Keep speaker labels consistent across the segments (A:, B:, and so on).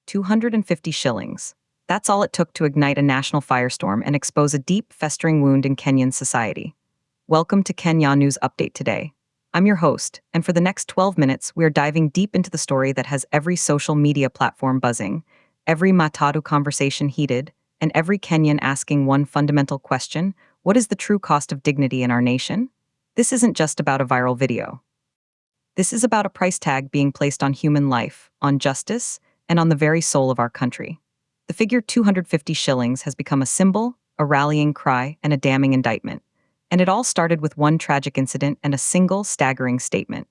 A: 250 shillings. That's all it took to ignite a national firestorm and expose a deep, festering wound in Kenyan society. Welcome to Kenya News Update today. I'm your host, and for the next 12 minutes, we are diving deep into the story that has every social media platform buzzing, every Matatu conversation heated, and every Kenyan asking one fundamental question: what is the true cost of dignity in our nation? This isn't just about a viral video. This is about a price tag being placed on human life, on justice, and on the very soul of our country. The figure 250 shillings has become a symbol, a rallying cry, and a damning indictment. And it all started with one tragic incident and a single staggering statement.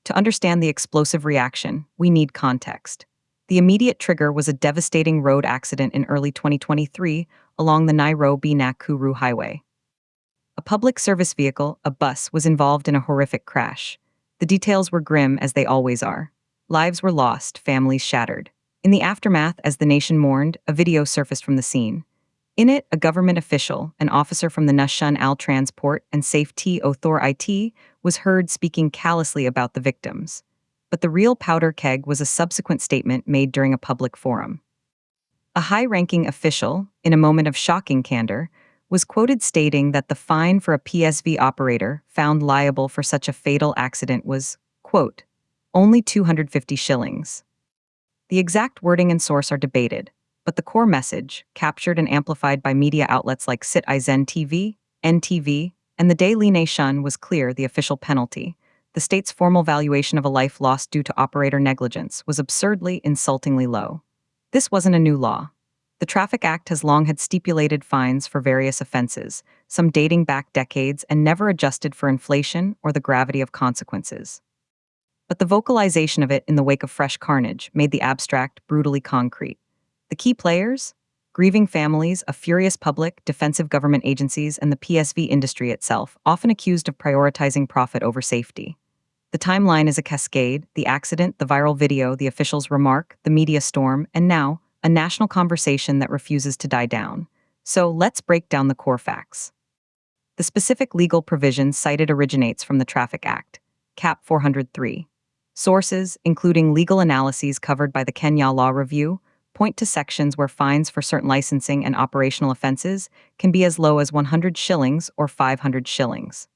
A: To understand the explosive reaction, we need context. The immediate trigger was a devastating road accident in early 2023 along the Nairobi-Nakuru highway. A public service vehicle, a bus, was involved in a horrific crash. The details were grim, as they always are. Lives were lost, families shattered. In the aftermath, as the nation mourned, a video surfaced from the scene. In it, a government official, an officer from the National Transport and Safety Authority, was heard speaking callously about the victims. But the real powder keg was a subsequent statement made during a public forum. A high-ranking official, in a moment of shocking candor, was quoted stating that the fine for a PSV operator found liable for such a fatal accident was, quote, only 250 shillings. The exact wording and source are debated, but the core message, captured and amplified by media outlets like Citizen TV, NTV, and the Daily Nation, was clear: the official penalty, the state's formal valuation of a life lost due to operator negligence, was absurdly, insultingly low. This wasn't a new law. The Traffic Act has long had stipulated fines for various offenses, some dating back decades and never adjusted for inflation or the gravity of consequences. But the vocalization of it in the wake of fresh carnage made the abstract brutally concrete. The key players? Grieving families, a furious public, defensive government agencies, and the PSV industry itself, often accused of prioritizing profit over safety. The timeline is a cascade: the accident, the viral video, the official's remark, the media storm, and now, a national conversation that refuses to die down. So let's break down the core facts. The specific legal provision cited originates from the Traffic Act, Cap 403. Sources, including legal analyses covered by the Kenya Law Review, point to sections where fines for certain licensing and operational offenses can be as low as 100 shillings or 500 shillings.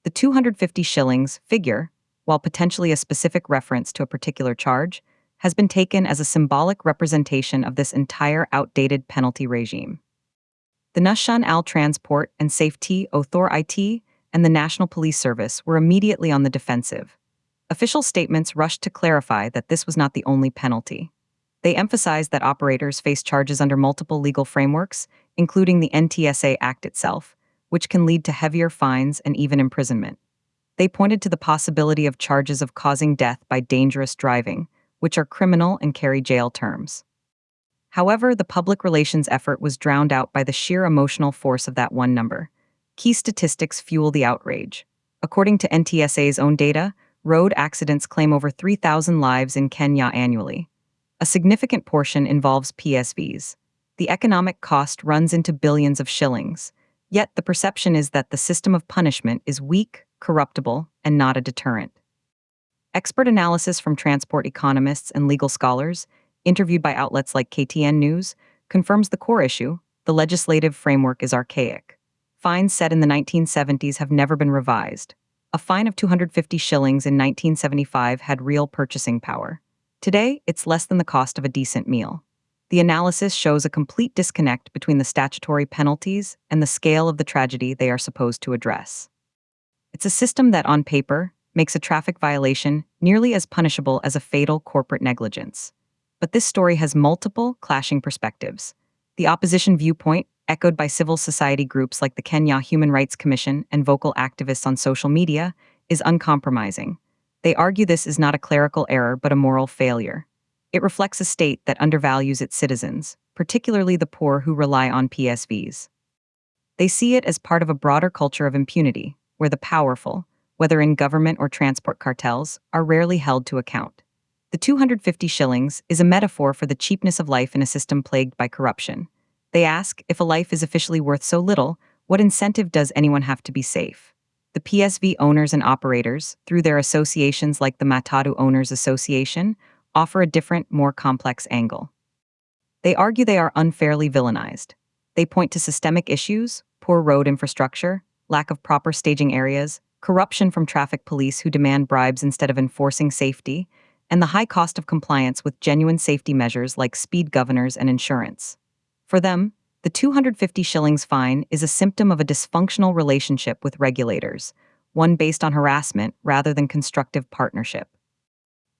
A: The 250 shillings figure, while potentially a specific reference to a particular charge, has been taken as a symbolic representation of this entire outdated penalty regime. The National Transport and Safety Authority and the National Police Service were immediately on the defensive. Official statements rushed to clarify that this was not the only penalty. They emphasized that operators face charges under multiple legal frameworks, including the NTSA Act itself, which can lead to heavier fines and even imprisonment. They pointed to the possibility of charges of causing death by dangerous driving, which are criminal and carry jail terms. However, the public relations effort was drowned out by the sheer emotional force of that one number. Key statistics fuel the outrage. According to NTSA's own data, road accidents claim over 3,000 lives in Kenya annually. A significant portion involves PSVs. The economic cost runs into billions of shillings, yet the perception is that the system of punishment is weak, corruptible, and not a deterrent. Expert analysis from transport economists and legal scholars, interviewed by outlets like KTN News, confirms the core issue: the legislative framework is archaic. Fines set in the 1970s have never been revised. A fine of 250 shillings in 1975 had real purchasing power. Today, it's less than the cost of a decent meal. The analysis shows a complete disconnect between the statutory penalties and the scale of the tragedy they are supposed to address. It's a system that, on paper, makes a traffic violation nearly as punishable as a fatal corporate negligence. But this story has multiple, clashing perspectives. The opposition viewpoint, echoed by civil society groups like the Kenya Human Rights Commission and vocal activists on social media, is uncompromising. They argue this is not a clerical error but a moral failure. It reflects a state that undervalues its citizens, particularly the poor who rely on PSVs. They see it as part of a broader culture of impunity, where the powerful, whether in government or transport cartels, are rarely held to account. The 250 shillings is a metaphor for the cheapness of life in a system plagued by corruption. They ask, if a life is officially worth so little, what incentive does anyone have to be safe? The PSV owners and operators, through their associations like the Matatu Owners Association, offer a different, more complex angle. They argue they are unfairly villainized. They point to systemic issues, poor road infrastructure, lack of proper staging areas, corruption from traffic police who demand bribes instead of enforcing safety, and the high cost of compliance with genuine safety measures like speed governors and insurance. For them, the 250 shillings fine is a symptom of a dysfunctional relationship with regulators, one based on harassment rather than constructive partnership.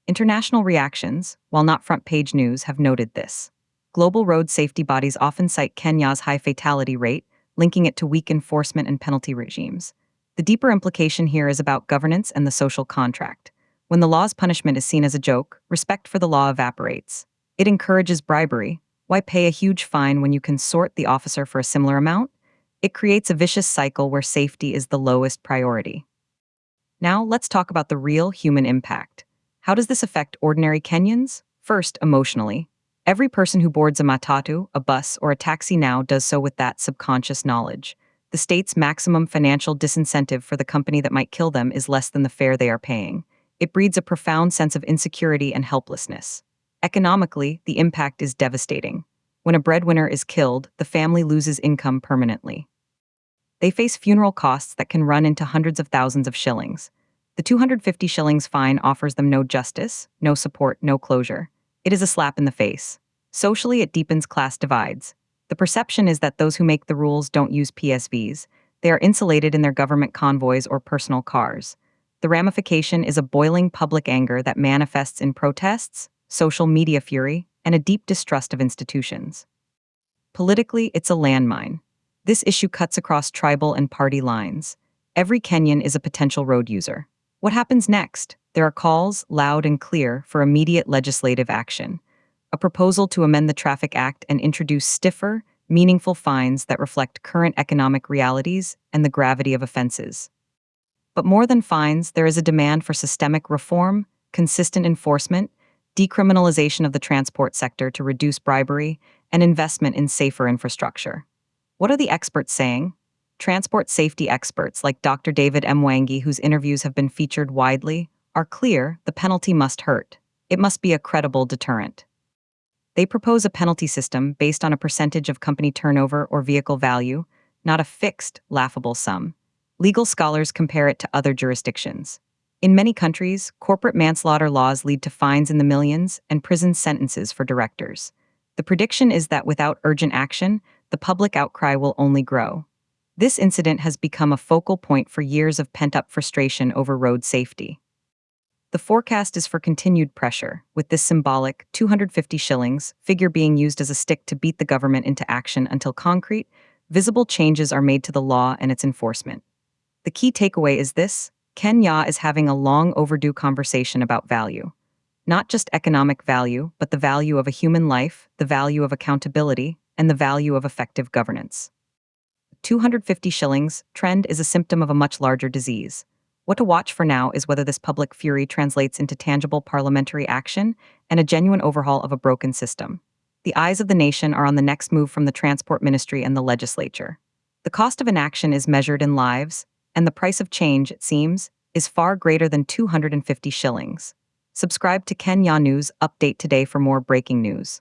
A: International reactions, while not front-page news, have noted this. Global road safety bodies often cite Kenya's high fatality rate, linking it to weak enforcement and penalty regimes. The deeper implication here is about governance and the social contract. When the law's punishment is seen as a joke, respect for the law evaporates. It encourages bribery. Why pay a huge fine when you can sort the officer for a similar amount? It creates a vicious cycle where safety is the lowest priority. Now, let's talk about the real human impact. How does this affect ordinary Kenyans? First, emotionally. Every person who boards a matatu, a bus, or a taxi now does so with that subconscious knowledge. The state's maximum financial disincentive for the company that might kill them is less than the fare they are paying. It breeds a profound sense of insecurity and helplessness. Economically, the impact is devastating. When a breadwinner is killed, the family loses income permanently. They face funeral costs that can run into hundreds of thousands of shillings. The 250 shillings fine offers them no justice, no support, no closure. It is a slap in the face. Socially, it deepens class divides. The perception is that those who make the rules don't use PSVs. They are insulated in their government convoys or personal cars. The ramification is a boiling public anger that manifests in protests, social media fury, and a deep distrust of institutions. Politically, it's a landmine. This issue cuts across tribal and party lines. Every Kenyan is a potential road user. What happens next? There are calls, loud and clear, for immediate legislative action. A proposal to amend the Traffic Act and introduce stiffer, meaningful fines that reflect current economic realities and the gravity of offenses. But more than fines, there is a demand for systemic reform, consistent enforcement, decriminalization of the transport sector to reduce bribery, and investment in safer infrastructure. What are the experts saying? Transport safety experts like Dr. David Mwangi, whose interviews have been featured widely, are clear the penalty must hurt. It must be a credible deterrent. They propose a penalty system based on a percentage of company turnover or vehicle value, not a fixed, laughable sum. Legal scholars compare it to other jurisdictions. In many countries, corporate manslaughter laws lead to fines in the millions and prison sentences for directors. The prediction is that without urgent action, the public outcry will only grow. This incident has become a focal point for years of pent-up frustration over road safety. The forecast is for continued pressure, with this symbolic 250 shillings figure being used as a stick to beat the government into action until concrete, visible changes are made to the law and its enforcement. The key takeaway is this: Kenya is having a long overdue conversation about value. Not just economic value, but the value of a human life, the value of accountability, and the value of effective governance. 250 shillings trend is a symptom of a much larger disease. What to watch for now is whether this public fury translates into tangible parliamentary action and a genuine overhaul of a broken system. The eyes of the nation are on the next move from the Transport Ministry and the legislature. The cost of inaction is measured in lives, and the price of change, it seems, is far greater than 250 shillings. Subscribe to Kenya News Update today for more breaking news.